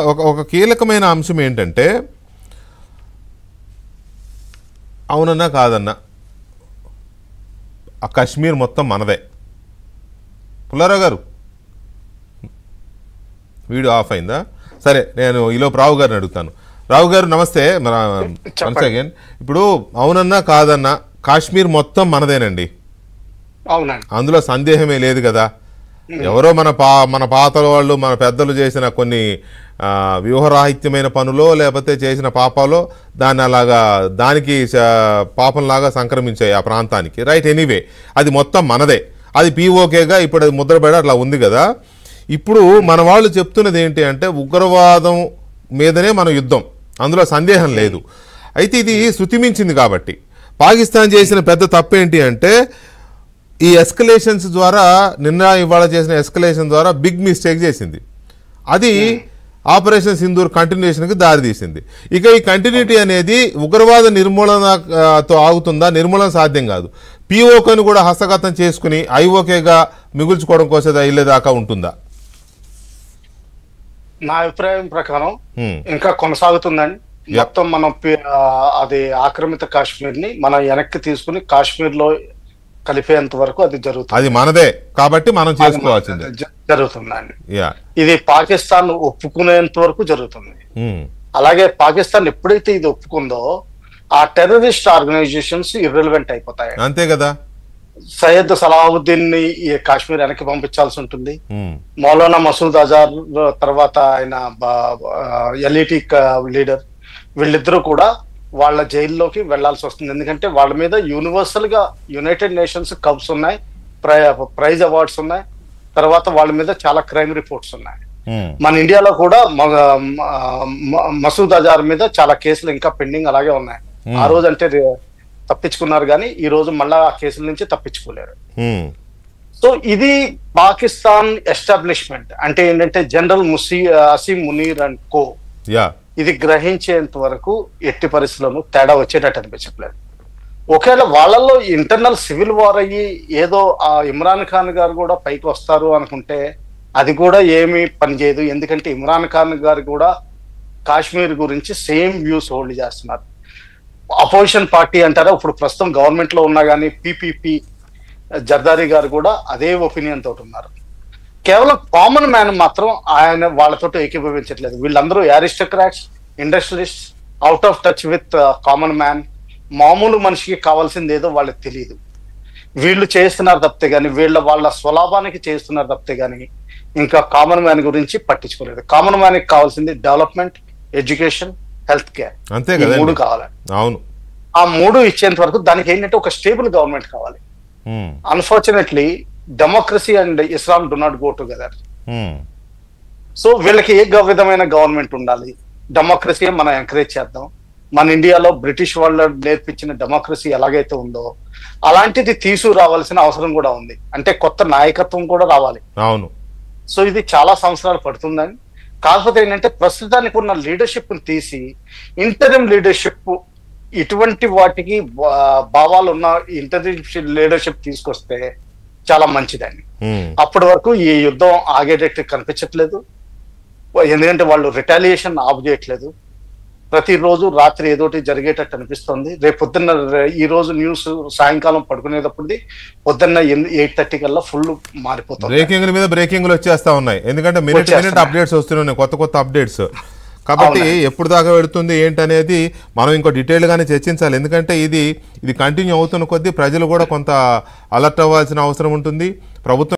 ఒక కీలకమైన అంశం ఏంటంటే అవునన్నా కాదన్నా ఆ కాశ్మీర్ మొత్తం మనదే. పుల్లారావు గారు వీడియో ఆఫ్ అయిందా? సరే, నేను ఈలోపు రావు గారిని అడుగుతాను. రావు గారు నమస్తే. వన్స్ అగైన్, ఇప్పుడు అవునన్నా కాదన్నా కాశ్మీర్ మొత్తం మనదేనండి. అవునండి, అందులో సందేహమే లేదు కదా. ఎవరో మన పాతల వాళ్ళు, మన పెద్దలు చేసిన కొన్ని వ్యూహరాహిత్యమైన పనులో లేకపోతే చేసిన పాపాలో దానికి పాపంలాగా సంక్రమించాయి ఆ ప్రాంతానికి. రైట్, ఎనీవే అది మొత్తం మనదే. అది పీఓకేగా ఇప్పుడు అది ముద్రపడి అట్లా ఉంది కదా. ఇప్పుడు మన వాళ్ళు చెప్తున్నది ఏంటి అంటే ఉగ్రవాదం మీదనే మన యుద్ధం, అందులో సందేహం లేదు. అయితే ఇది శృతిమించింది కాబట్టి పాకిస్తాన్ చేసిన పెద్ద తప్పేంటి అంటే ఈ ఎస్కలేషన్స్ ద్వారా, నిన్న ఇవాళ చేసిన ఎస్కలేషన్ ద్వారా బిగ్ మిస్టేక్ చేసింది. అది ఆపరేషన్ సింధూర్ కంటిన్యూషన్కి దారితీసింది. ఇక ఈ కంటిన్యూటీ అనేది ఉగ్రవాద నిర్మూలనతో ఆగుతుందా? నిర్మూలన సాధ్యం కాదు. పీఓకేను కూడా హస్తగతం చేసుకుని ఐఓకేగా మిగుల్చుకోవడం కోసం అయ్యేదాకా ఉంటుందా? నా అభిప్రాయం ప్రకారం ఇంకా కొనసాగుతుందండి. మొత్తం మనం అది ఆక్రమిత కాశ్మీర్ ని మనం వెనక్కి తీసుకుని కాశ్మీర్ లో కలిపేంత వరకు అది జరుగుతుంది. అది మనదే కాబట్టి మనం చేసుకోవాల్సిందే జరుగుతుందండి. ఇది పాకిస్తాన్ ఒప్పుకునేంత వరకు జరుగుతుంది. అలాగే పాకిస్తాన్ ఎప్పుడైతే ఇది ఒప్పుకుందో ఆ టెర్రరిస్ట్ ఆర్గనైజేషన్స్ ఇర్రెలవెంట్ అయిపోతాయి. అంతే కదా. సయ్యద్ సలాహుద్దీన్ ని కాశ్మీర్ వెనక్కి పంపించాల్సి ఉంటుంది. మౌలానా మసూద్ అజార్ తర్వాత ఆయన ఎల్ఈటి లీడర్, వీళ్ళిద్దరూ కూడా వాళ్ళ జైల్లోకి వెళ్లాల్సి వస్తుంది. ఎందుకంటే వాళ్ళ మీద యూనివర్సల్ గా యునైటెడ్ నేషన్స్ కప్స్ ఉన్నాయి, ప్రైజ్ అవార్డ్స్ ఉన్నాయి, తర్వాత వాళ్ళ మీద చాలా క్రైమ్ రిపోర్ట్స్ ఉన్నాయి. మన ఇండియాలో కూడా మసూద్ అజార్ మీద చాలా కేసులు ఇంకా పెండింగ్ అలాగే ఉన్నాయి. ఆ రోజు అంటే తప్పించుకున్నారు కానీ ఈ రోజు మళ్ళా ఆ కేసుల నుంచి తప్పించుకోలేరు. సో ఇది పాకిస్తాన్ ఎస్టాబ్లిష్మెంట్ అంటే ఏంటంటే general Asim Munir and co ఇది గ్రహించేంత వరకు ఎట్టి పరిస్థితుల్లోనూ తేడా వచ్చేటట్టు అనిపించట్లేదు. ఒకవేళ వాళ్ళల్లో ఇంటర్నల్ సివిల్ వార్ అయ్యి ఏదో ఆ ఇమ్రాన్ ఖాన్ గారు కూడా పైకి వస్తారు అనుకుంటే అది కూడా ఏమీ పనిచేయదు. ఎందుకంటే ఇమ్రాన్ ఖాన్ గారు కూడా కాశ్మీర్ గురించి సేమ్ వ్యూస్ హోల్డ్ చేస్తున్నారు. అపోజిషన్ పార్టీ అంటారా, ఇప్పుడు ప్రస్తుతం గవర్నమెంట్ లో ఉన్నా కానీ పీపీపీ జర్దారీ గారు కూడా అదే ఒపీనియన్ తోటి ఉన్నారు. కేవలం కామన్ మ్యాన్ మాత్రం ఆయన వాళ్ళతో ఏకీభవించట్లేదు. వీళ్ళందరూ aristocrats, industrialist, out of touch with common man. మామూలు మనిషికి కావాల్సింది ఏదో వాళ్ళకి తెలియదు. వీళ్ళు చేస్తున్నారు తప్పితే కానీ వాళ్ళ స్వలాభానికి చేస్తున్నారు తప్పితే కానీ ఇంకా కామన్ మ్యాన్ గురించి పట్టించుకోలేదు. కామన్ మ్యాన్ కి కావాల్సింది డెవలప్మెంట్, ఎడ్యుకేషన్, హెల్త్ కేర్, మూడు కావాలి. అవును, ఆ మూడు ఇచ్చేంత వరకు దానికి ఏంటంటే ఒక స్టేబుల్ గవర్నమెంట్ కావాలి. Unfortunately democracy and Islam do not go together. So వీళ్ళకి ఏ విధమైన గవర్నమెంట్ ఉండాలి? డెమోక్రసీ మనం ఎంకరేజ్ చేద్దాం. మన ఇండియాలో బ్రిటిష్ వాళ్ళు నేర్పించిన డెమోక్రసీ ఎలాగైతే ఉందో అలాంటిది తీసుకురావాల్సిన అవసరం కూడా ఉంది. అంటే కొత్త నాయకత్వం కూడా రావాలి. అవును. సో ఇది చాలా సంవత్సరాలు పడుతుందని. కాకపోతే ఏంటంటే ప్రస్తుతానికి ఉన్న లీడర్షిప్ ని తీసి ఇంటరిమ్ లీడర్షిప్ ఇటువంటి వాటికి భావాలు ఉన్న ఇంటరిమ్ లీడర్షిప్ తీసుకొస్తే చాలా మంచిదండి. అప్పటి వరకు ఈ యుద్ధం ఆగేటట్టు కనిపించట్లేదు. ఎందుకంటే వాళ్ళు రిటాలియేషన్ ఆఫ్ చేయట్లేదు. ప్రతిరోజు రాత్రి ఏదోటి జరిగేటట్టు అనిపిస్తుంది. రేపు పొద్దున్న ఈ రోజు న్యూస్ సాయంకాలం పడుకునేటప్పుడు పొద్దున్న 8:30 కల్లా ఫుల్ మారిపోతుంది. బ్రేకింగ్ మీద బ్రేకింగ్లు వచ్చేస్తా ఉన్నాయి. ఎందుకంటే మినిట్ అప్డేట్స్ వస్తున్నాయి, కొత్త అప్డేట్స్. కాబట్టి ఎప్పుడు దాకా వెళుతుంది ఏంటనేది మనం ఇంకో డీటెయిల్ గానే చర్చించాలి. ఎందుకంటే ఇది కంటిన్యూ అవుతున్న కొద్దీ ప్రజలు కూడా కొంత అలర్ట్ అవ్వాల్సిన అవసరం ఉంటుంది. ప్రభుత్వం